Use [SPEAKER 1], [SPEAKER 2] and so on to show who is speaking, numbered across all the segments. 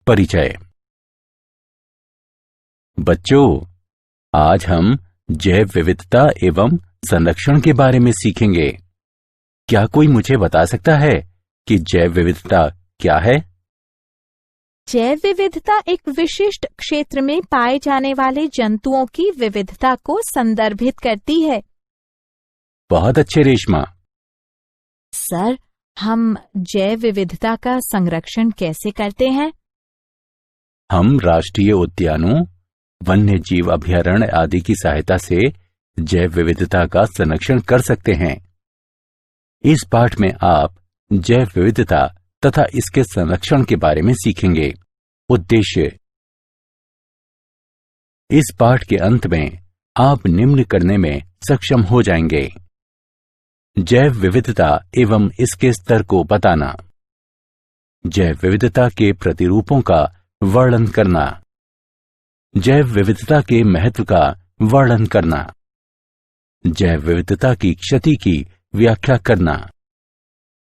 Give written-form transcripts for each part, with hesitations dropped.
[SPEAKER 1] परिचय। बच्चों, आज हम जैव विविधता एवं संरक्षण के बारे में सीखेंगे। क्या कोई मुझे बता सकता है कि जैव विविधता क्या है?
[SPEAKER 2] जैव विविधता एक विशिष्ट क्षेत्र में पाए जाने वाले जंतुओं की विविधता को संदर्भित करती है।
[SPEAKER 1] बहुत अच्छे रेशमा।
[SPEAKER 2] सर, हम जैव विविधता का संरक्षण कैसे करते हैं?
[SPEAKER 1] हम राष्ट्रीय उद्यानों, वन्य जीव अभयारण्य आदि की सहायता से जैव विविधता का संरक्षण कर सकते हैं। इस पाठ में आप जैव विविधता तथा इसके संरक्षण के बारे में सीखेंगे। उद्देश्य: इस पाठ के अंत में आप निम्न करने में सक्षम हो जाएंगे। जैव विविधता एवं इसके स्तर को बताना, जैव विविधता के प्रतिरूपों का वर्णन करना, जैव विविधता के महत्व का वर्णन करना, जैव विविधता की क्षति की व्याख्या करना,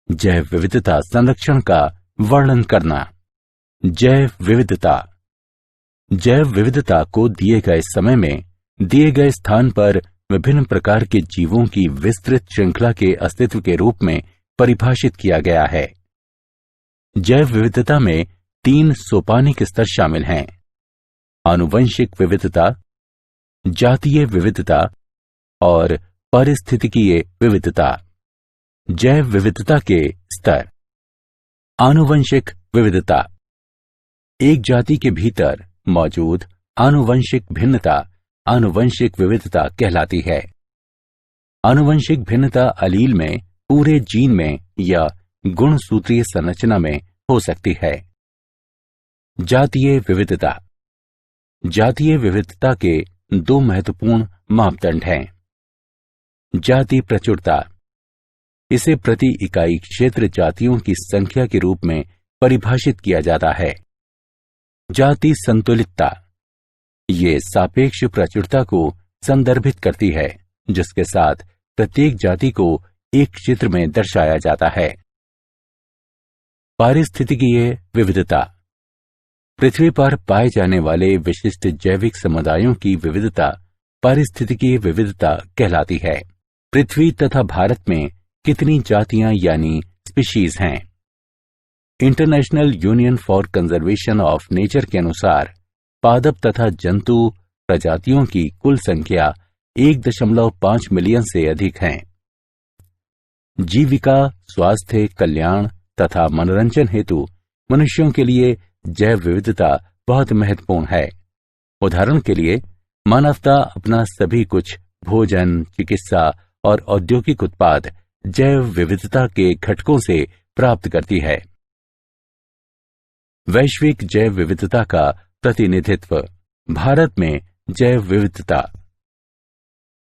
[SPEAKER 1] जैव विविधता संरक्षण का वर्णन करना। जैव विविधता को दिए गए समय में दिए गए स्थान पर विभिन्न प्रकार के जीवों की विस्तृत श्रृंखला के अस्तित्व के रूप में परिभाषित किया गया है। जैव विविधता में 3 सोपानिक स्तर शामिल हैं: आनुवंशिक विविधता, जातीय विविधता और पारिस्थितिकीय विविधता। जैव विविधता के स्तर। आनुवंशिक विविधता: एक जाति के भीतर मौजूद आनुवंशिक भिन्नता आनुवंशिक विविधता कहलाती है। आनुवंशिक भिन्नता अलील में, पूरे जीन में या गुणसूत्रीय संरचना में हो सकती है। जातीय विविधता: जातीय विविधता के 2 महत्वपूर्ण मापदंड हैं। जाति प्रचुरता: इसे प्रति इकाई क्षेत्र जातियों की संख्या के रूप में परिभाषित किया जाता है। जाति संतुलितता: ये सापेक्ष प्रचुरता को संदर्भित करती है, जिसके साथ प्रत्येक जाति को एक क्षेत्र में दर्शाया जाता है। पारिस्थितिकीय विविधता: पृथ्वी पर पाए जाने वाले विशिष्ट जैविक समुदायों की विविधता पारिस्थितिकीय विविधता कहलाती है। पृथ्वी तथा भारत में कितनी जातियां यानी स्पीशीज हैं? International union for conservation of nature के अनुसार पादप तथा जंतु प्रजातियों की कुल संख्या 1.5 मिलियन से अधिक है। जीविका, स्वास्थ्य, कल्याण तथा मनोरंजन हेतु मनुष्यों के लिए जैव विविधता बहुत महत्वपूर्ण है। उदाहरण के लिए, मानवता अपना सभी कुछ भोजन, चिकित्सा और औद्योगिक उत्पाद जैव विविधता के घटकों से प्राप्त करती है। वैश्विक जैव विविधता का प्रतिनिधित्व। भारत में जैव विविधता।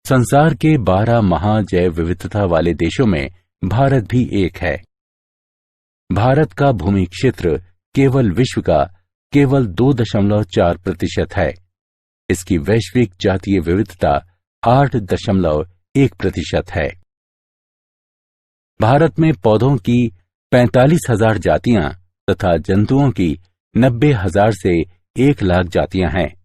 [SPEAKER 1] संसार के 12 महाजैव विविधता वाले देशों में भारत भी एक है। भारत का भूमि क्षेत्र केवल विश्व का केवल 2.4% है। इसकी वैश्विक जातीय विविधता 8.1% है। भारत में पौधों की 45,000 जातियां तथा जंतुओं की 90,000 से 1 लाख जातियां हैं।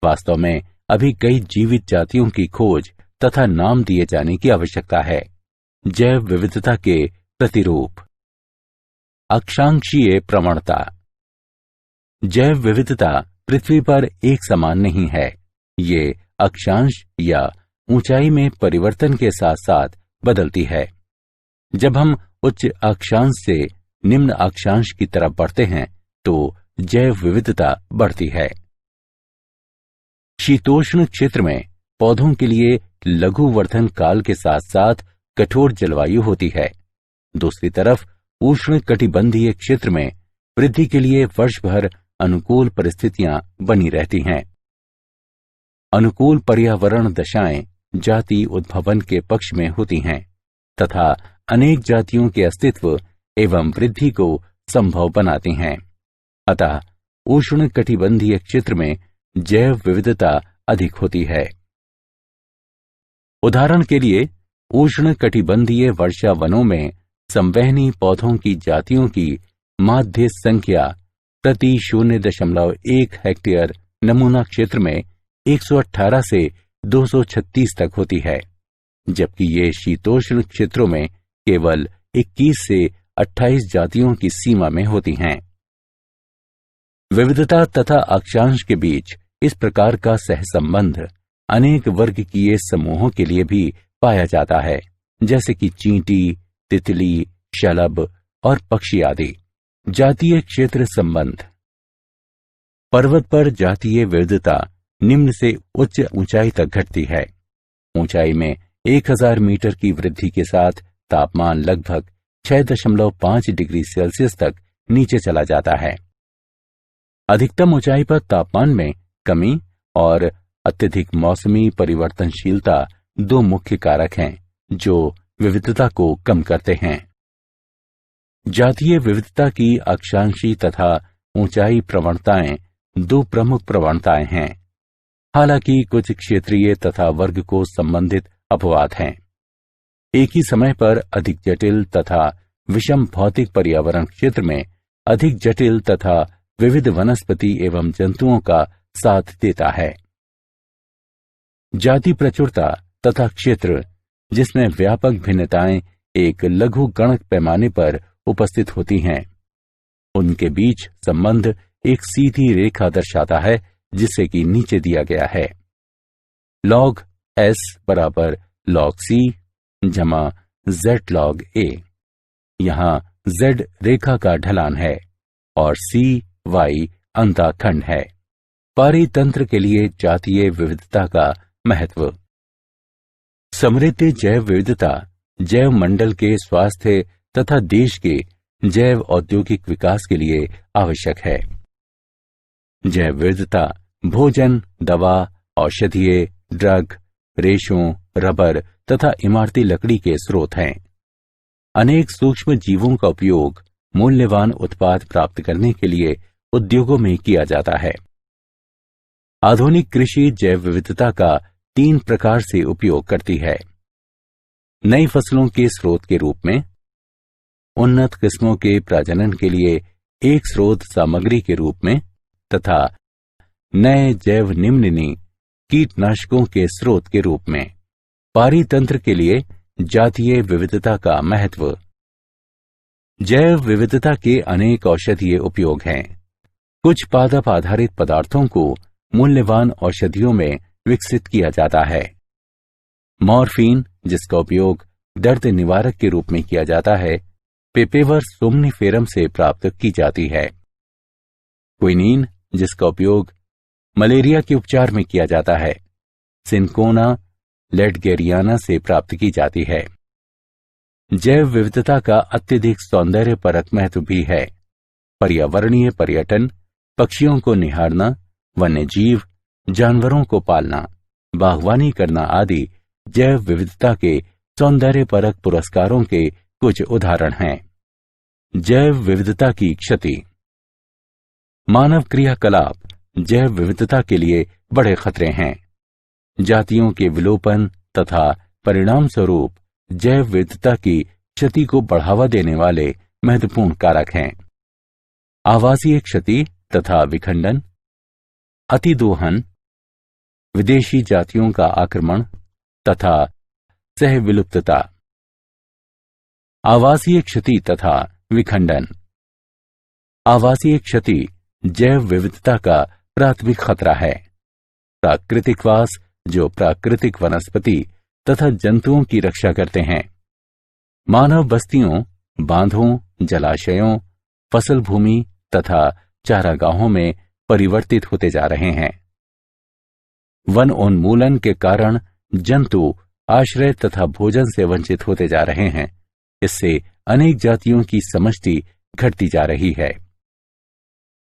[SPEAKER 1] वास्तव में अभी कई जीवित जातियों की खोज तथा नाम दिए जाने की आवश्यकता है। जैव विविधता के प्रतिरूप। अक्षांशीय प्रवणता। जैव विविधता पृथ्वी पर एक समान नहीं है। ये अक्षांश या ऊंचाई में परिवर्तन के साथ साथ बदलती है। जब हम उच्च अक्षांश से निम्न अक्षांश की तरफ बढ़ते हैं तो जैव विविधता बढ़ती है। शीतोष्ण क्षेत्र में पौधों के लिए लघु वर्धन काल के साथ साथ कठोर जलवायु होती है। दूसरी तरफ उष्ण कटिबंधीय क्षेत्र में वृद्धि के लिए वर्ष भर अनुकूल परिस्थितियां बनी रहती हैं। अनुकूल पर्यावरण दशाएं जाति उद्भवन के पक्ष में होती हैं तथा अनेक जातियों के अस्तित्व एवं वृद्धि को संभव बनाती हैं। अतः उष्ण कटिबंधीय क्षेत्र में जैव विविधता अधिक होती है। उदाहरण के लिए, उष्ण कटिबंधीय वर्षा वनों में संवहनी पौधों की जातियों की माध्य संख्या प्रति 0.1 हेक्टेयर नमूना क्षेत्र में 118 से 236 तक होती है, जबकि ये शीतोष्ण क्षेत्रों में केवल 21 से 28 जातियों की सीमा में होती हैं। विविधता तथा अक्षांश के बीच इस प्रकार का सहसंबंध अनेक वर्गकीय समूहों के लिए भी पाया जाता है, जैसे कि चींटी, तितली, शलभ और पक्षी आदि। जातीय क्षेत्र संबंध। पर्वत पर जातीय विविधता निम्न से उच्च ऊंचाई तक घटती है। ऊंचाई में 1000 मीटर की वृद्धि के साथ तापमान लगभग 6.5 डिग्री सेल्सियस तक नीचे चला जाता है। अधिकतम ऊंचाई पर तापमान में कमी और अत्यधिक मौसमी परिवर्तनशीलता दो मुख्य कारक हैं जो विविधता को कम करते हैं। जातीय विविधता की अक्षांशी तथा ऊंचाई प्रवणताएं दो प्रमुख प्रवणताएं हैं। हालांकि कुछ क्षेत्रीय तथा वर्ग को संबंधित अपवाद हैं। एक ही समय पर अधिक जटिल तथा विषम भौतिक पर्यावरण क्षेत्र में अधिक जटिल तथा विविध वनस्पति एवं जंतुओं का साथ देता है। जाति प्रचुरता तथा क्षेत्र जिसमें व्यापक भिन्नताएं एक लघु गणक पैमाने पर उपस्थित होती हैं, उनके बीच संबंध एक सीधी रेखा दर्शाता है, जिसे कि नीचे दिया गया है। log s बराबर log c जमा z log a। यहाँ z रेखा का ढलान है और c y अंतःखंड है। पारितंत्र के लिए जातीय विविधता का महत्व। समृद्ध जैव विविधता जैव मंडल के स्वास्थ्य तथा देश के जैव औद्योगिक विकास के लिए आवश्यक है। जैव विविधता भोजन, दवा, औषधीय, ड्रग, रेशों, रबर तथा इमारती लकड़ी के स्रोत हैं। अनेक सूक्ष्म जीवों का उपयोग मूल्यवान उत्पाद प्राप्त करने के लिए उद्योगों में किया जाता है। आधुनिक कृषि जैव विविधता का 3 प्रकार से उपयोग करती है। नई फसलों के स्रोत के रूप में, उन्नत किस्मों के प्रजनन के लिए एक स्रोत सामग्री के रूप में तथा नए जैव निम्ननी कीटनाशकों के स्रोत के रूप में। पारितंत्र के लिए जातीय विविधता का महत्व। जैव विविधता के अनेक औषधीय उपयोग हैं। कुछ पादप आधारित पदार्थों को मूल्यवान औषधियों में विकसित किया जाता है। मॉर्फिन, जिसका उपयोग दर्द निवारक के रूप में किया जाता है, पेपेवर सोमनिफेरम से प्राप्त की जाती है। क्विनीन, जिसका उपयोग मलेरिया के उपचार में किया जाता है, सिनकोना लेडगेरियाना से प्राप्त की जाती है। जैव विविधता का अत्यधिक सौंदर्य परक महत्व भी है। पर्यावरणीय पर्यटन, पक्षियों को निहारना, वन्यजीव, जानवरों को पालना, बागवानी करना आदि जैव विविधता के सौंदर्य परक पुरस्कारों के कुछ उदाहरण हैं। जैव विविधता की क्षति। मानव क्रियाकलाप जैव विविधता के लिए बड़े खतरे हैं। जातियों के विलोपन तथा परिणाम स्वरूप जैव विविधता की क्षति को बढ़ावा देने वाले महत्वपूर्ण कारक हैं। आवासीय क्षति तथा विखंडन, अतिदोहन, विदेशी जातियों का आक्रमण तथा सहविलुप्तता। आवासीय क्षति तथा विखंडन। आवासीय क्षति जैव विविधता का प्राथमिक खतरा है। प्राकृतिक वास जो प्राकृतिक वनस्पति तथा जंतुओं की रक्षा करते हैं, मानव बस्तियों, बांधों, जलाशयों, फसल भूमि तथा चारागाहों में परिवर्तित होते जा रहे हैं। वन उन्मूलन के कारण जंतु आश्रय तथा भोजन से वंचित होते जा रहे हैं। इससे अनेक जातियों की समष्टि घटती जा रही है।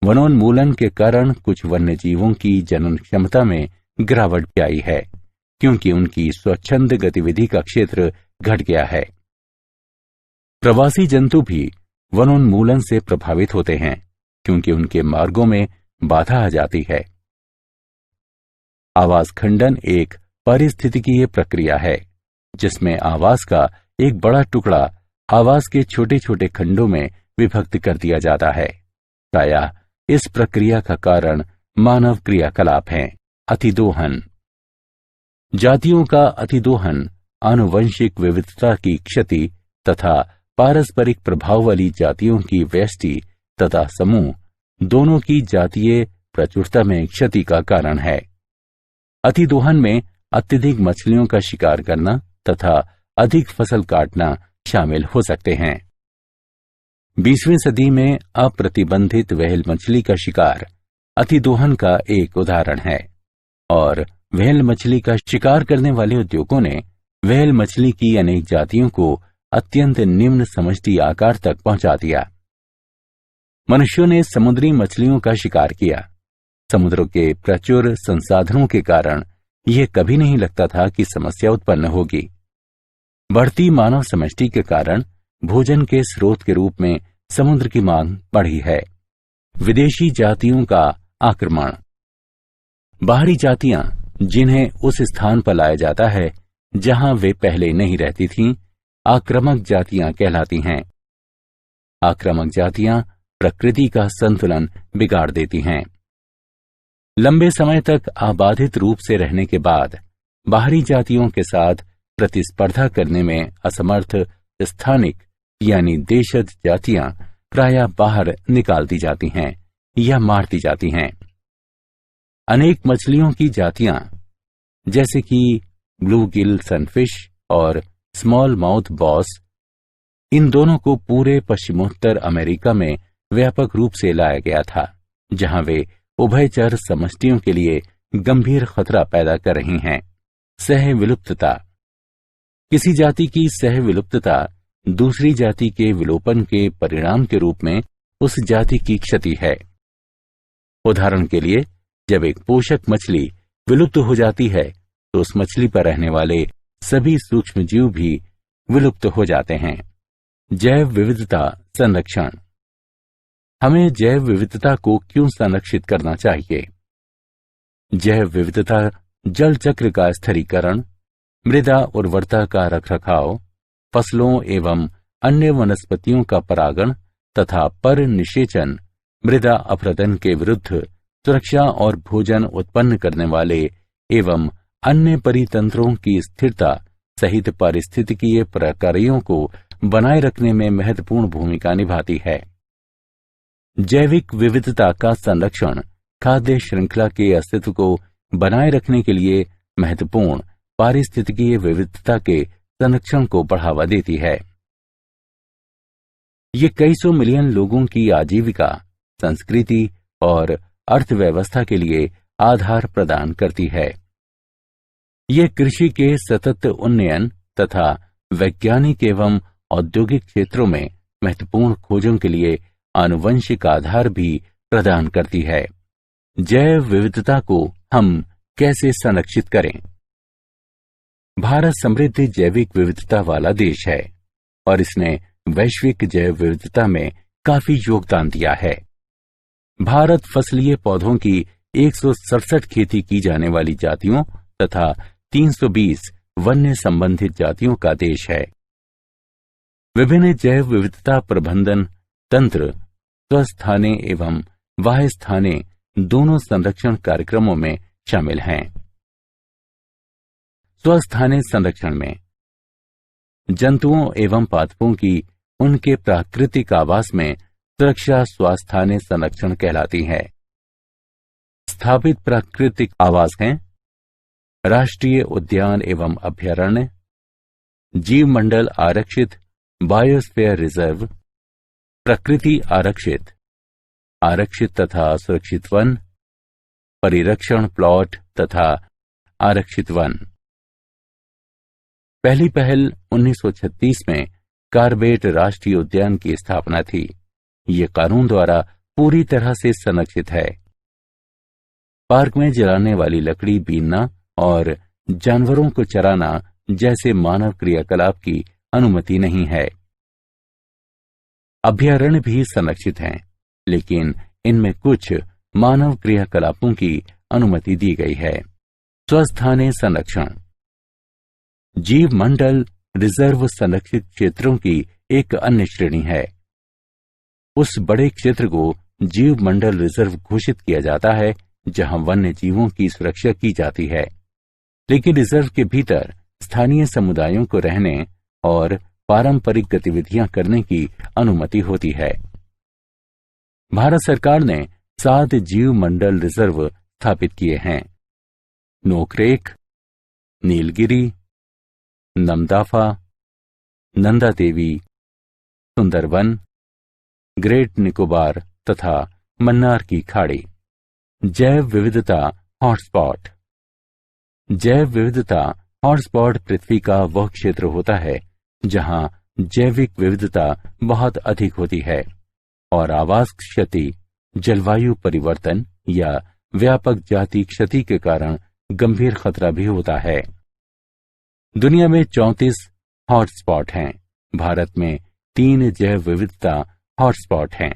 [SPEAKER 1] वनोन्मूलन के कारण कुछ वन्यजीवों की जनन क्षमता में गिरावट भी आई है, क्योंकि उनकी स्वच्छंद गतिविधि का क्षेत्र घट गया है। प्रवासी जंतु भी वनोन्मूलन से प्रभावित होते हैं, क्योंकि उनके मार्गों में बाधा आ जाती है। आवास खंडन एक पारिस्थितिकीय प्रक्रिया है, जिसमें आवास का एक बड़ा टुकड़ा आवास के छोटे छोटे खंडों में विभक्त कर दिया जाता है। प्रायः इस प्रक्रिया का कारण मानव क्रियाकलाप हैं। अतिदोहन। जातियों का अतिदोहन आनुवंशिक विविधता की क्षति तथा पारस्परिक प्रभाव वाली जातियों की व्यष्टि तथा समूह दोनों की जातीय प्रचुरता में क्षति का कारण है। अतिदोहन में अत्यधिक मछलियों का शिकार करना तथा अधिक फसल काटना शामिल हो सकते हैं। 20वीं सदी में अप्रतिबंधित व्हेल मछली का शिकार अतिदोहन का एक उदाहरण है और व्हेल मछली का शिकार करने वाले उद्योगों ने व्हेल मछली की अनेक जातियों को अत्यंत निम्न समष्टि आकार तक पहुंचा दिया। मनुष्यों ने समुद्री मछलियों का शिकार किया। समुद्रों के प्रचुर संसाधनों के कारण यह कभी नहीं लगता था कि समस्या उत्पन्न होगी। बढ़ती मानव समष्टि के कारण भोजन के स्रोत के रूप में समुद्र की मांग बढ़ी है। विदेशी जातियों का आक्रमण। बाहरी जातियां जिन्हें उस स्थान पर लाया जाता है जहां वे पहले नहीं रहती थीं, आक्रामक जातियां कहलाती हैं। आक्रामक जातियां प्रकृति का संतुलन बिगाड़ देती हैं। लंबे समय तक आबादित रूप से रहने के बाद बाहरी जातियों के साथ प्रतिस्पर्धा करने में असमर्थ स्थानिक यानी देशज जातियां प्रायः बाहर निकाल दी जाती हैं या मार दी जाती हैं। अनेक मछलियों की जातियां जैसे कि ब्लू गिल सनफिश और स्मॉल माउथ बॉस, इन दोनों को पूरे पश्चिमोत्तर अमेरिका में व्यापक रूप से लाया गया था, जहां वे उभयचर समष्टियों के लिए गंभीर खतरा पैदा कर रही हैं। सह विलुप्तता। किसी जाति की सह विलुप्तता दूसरी जाति के विलोपन के परिणाम के रूप में उस जाति की क्षति है। उदाहरण के लिए, जब एक पोषक मछली विलुप्त हो जाती है तो उस मछली पर रहने वाले सभी सूक्ष्म जीव भी विलुप्त हो जाते हैं। जैव विविधता संरक्षण। हमें जैव विविधता को क्यों संरक्षित करना चाहिए? जैव विविधता जल चक्र का स्थिरीकरण, मृदा उर्वरता का रखरखाव, फसलों एवं अन्य वनस्पतियों का परागण तथा पर निषेचन, मृदा अपरदन के विरुद्ध सुरक्षा और भोजन उत्पन्न करने वाले एवं अन्य परितंत्रों की स्थिरता सहित पारिस्थितिकीय प्रक्रियाओं को बनाए रखने में महत्वपूर्ण भूमिका निभाती है। जैविक विविधता का संरक्षण खाद्य श्रृंखला के अस्तित्व को बनाए रखने के लिए महत्वपूर्ण पारिस्थितिकीय विविधता के संरक्षण को बढ़ावा देती है। ये कई सौ मिलियन लोगों की आजीविका, संस्कृति और अर्थव्यवस्था के लिए आधार प्रदान करती है। यह कृषि के सतत उन्नयन तथा वैज्ञानिक एवं औद्योगिक क्षेत्रों में महत्वपूर्ण खोजों के लिए आनुवंशिक आधार भी प्रदान करती है। जैव विविधता को हम कैसे संरक्षित करें? भारत समृद्ध जैविक विविधता वाला देश है और इसने वैश्विक जैव विविधता में काफी योगदान दिया है। भारत फसलीय पौधों की 167 खेती की जाने वाली जातियों तथा 320 वन्य संबंधित जातियों का देश है। विभिन्न जैव विविधता प्रबंधन तंत्र स्वस्थाने एवं बाह्य स्थाने दोनों संरक्षण कार्यक्रमों में शामिल हैं। स्वस्थाने संरक्षण में जंतुओं एवं पादपों की उनके प्राकृतिक आवास में सुरक्षा स्वास्थाने संरक्षण कहलाती है। स्थापित प्राकृतिक आवास हैं राष्ट्रीय उद्यान एवं अभयारण्य, जीव मंडल आरक्षित बायोस्फीयर रिजर्व, प्रकृति आरक्षित, आरक्षित तथा सुरक्षित वन, परिरक्षण प्लॉट तथा आरक्षित वन। पहली पहल 1936 में कार्बेट राष्ट्रीय उद्यान की स्थापना थी। ये कानून द्वारा पूरी तरह से संरक्षित है। पार्क में जलाने वाली लकड़ी बीनना और जानवरों को चराना जैसे मानव क्रियाकलाप की अनुमति नहीं है। अभयारण्य भी संरक्षित हैं, लेकिन इनमें कुछ मानव क्रियाकलापों की अनुमति दी गई है। स्वस्थाने संरक्षण जीव मंडल रिजर्व संरक्षित क्षेत्रों की एक अन्य श्रेणी है। उस बड़े क्षेत्र को जीव मंडल रिजर्व घोषित किया जाता है, जहां वन्य जीवों की सुरक्षा की जाती है, लेकिन रिजर्व के भीतर स्थानीय समुदायों को रहने और पारंपरिक गतिविधियां करने की अनुमति होती है। भारत सरकार ने 7 जीव मंडल रिजर्व स्थापित किए हैं: नोकरेक, नीलगिरी, नमदाफा, नंदा देवी, सुंदरवन, ग्रेट निकोबार तथा मन्नार की खाड़ी। जैव विविधता हॉटस्पॉट। जैव विविधता हॉटस्पॉट पृथ्वी का वह क्षेत्र होता है जहां जैविक विविधता बहुत अधिक होती है और आवास क्षति, जलवायु परिवर्तन या व्यापक जाति क्षति के कारण गंभीर खतरा भी होता है। दुनिया में 34 हॉटस्पॉट हैं। भारत में 3 जैव विविधता हॉटस्पॉट हैं।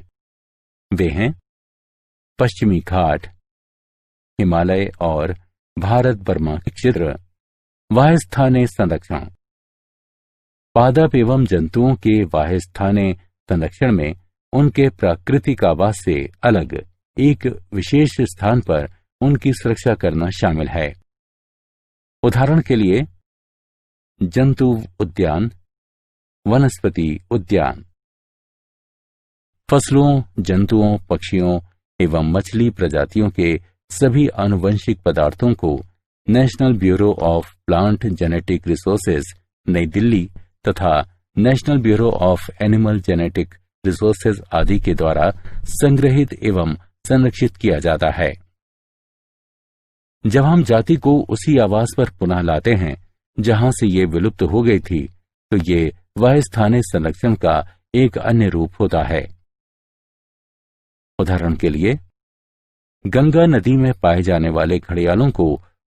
[SPEAKER 1] वे हैं पश्चिमी घाट, हिमालय और भारत बर्मा के क्षेत्र। वायस्थानीय संरक्षण। पादप एवं जंतुओं के वायस्थानीय संरक्षण में उनके प्राकृतिक आवास से अलग एक विशेष स्थान पर उनकी सुरक्षा करना शामिल है। उदाहरण के लिए जंतु उद्यान, वनस्पति उद्यान। फसलों, जंतुओं, पक्षियों एवं मछली प्रजातियों के सभी आनुवंशिक पदार्थों को national bureau of plant genetic resources नई दिल्ली तथा national bureau of animal genetic resources आदि के द्वारा संग्रहित एवं संरक्षित किया जाता है। जब हम जाति को उसी आवास पर पुनः लाते हैं जहां से ये विलुप्त हो गई थी, तो ये वायस्थानीय संरक्षण का एक अन्य रूप होता है। उदाहरण के लिए गंगा नदी में पाए जाने वाले घड़ियालों को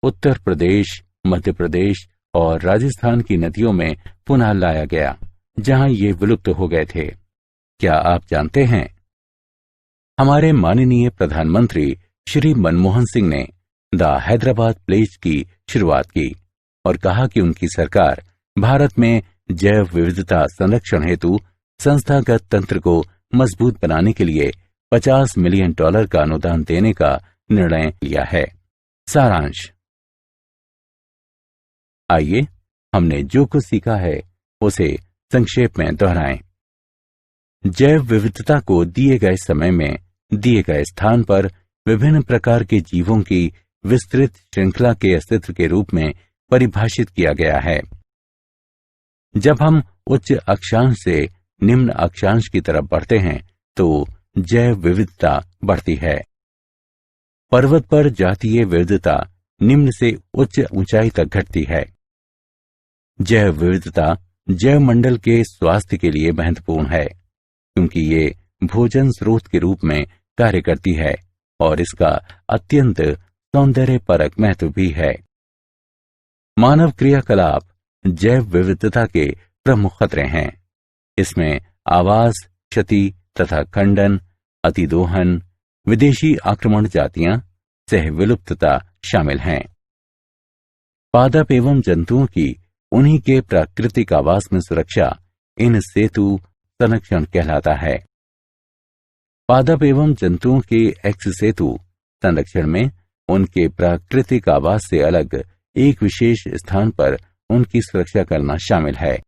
[SPEAKER 1] उत्तर प्रदेश, मध्य प्रदेश और राजस्थान की नदियों में पुनः लाया गया, जहां ये विलुप्त हो गए थे। क्या आप जानते हैं, हमारे माननीय प्रधानमंत्री श्री मनमोहन सिंह ने द हैदराबाद प्लेज की शुरुआत की और कहा कि उनकी सरकार भारत में जैव विविधता संरक्षण हेतु संस्थागत तंत्र को मजबूत बनाने के लिए $50 मिलियन का अनुदान देने का निर्णय लिया है। सारांश। आइए हमने जो कुछ सीखा है उसे संक्षेप में दोहराएं। जैव विविधता को दिए गए समय में दिए गए स्थान पर विभिन्न प्रकार के जीवों की विस्तृत श्रृंखला के अस्तित्व के रूप में परिभाषित किया गया है। जब हम उच्च अक्षांश से निम्न अक्षांश की तरफ बढ़ते हैं तो जैव विविधता बढ़ती है। पर्वत पर जातीय विविधता निम्न से उच्च ऊंचाई तक घटती है। जैव विविधता जैव मंडल के स्वास्थ्य के लिए महत्वपूर्ण है, क्योंकि ये भोजन स्रोत के रूप में कार्य करती है और इसका अत्यंत सौंदर्यपरक महत्व भी है। मानव क्रियाकलाप जैव विविधता के प्रमुख खतरे हैं। इसमें आवास क्षति तथा खंडन, अतिदोहन, विदेशी आक्रमण जातियां, सह विलुप्तता शामिल हैं। पादप एवं जंतुओं की उन्हीं के प्राकृतिक आवास में सुरक्षा इन सेतु संरक्षण कहलाता है। पादप एवं जंतुओं के एक्स सेतु संरक्षण में उनके प्राकृतिक आवास से अलग एक विशेष स्थान पर उनकी सुरक्षा करना शामिल है।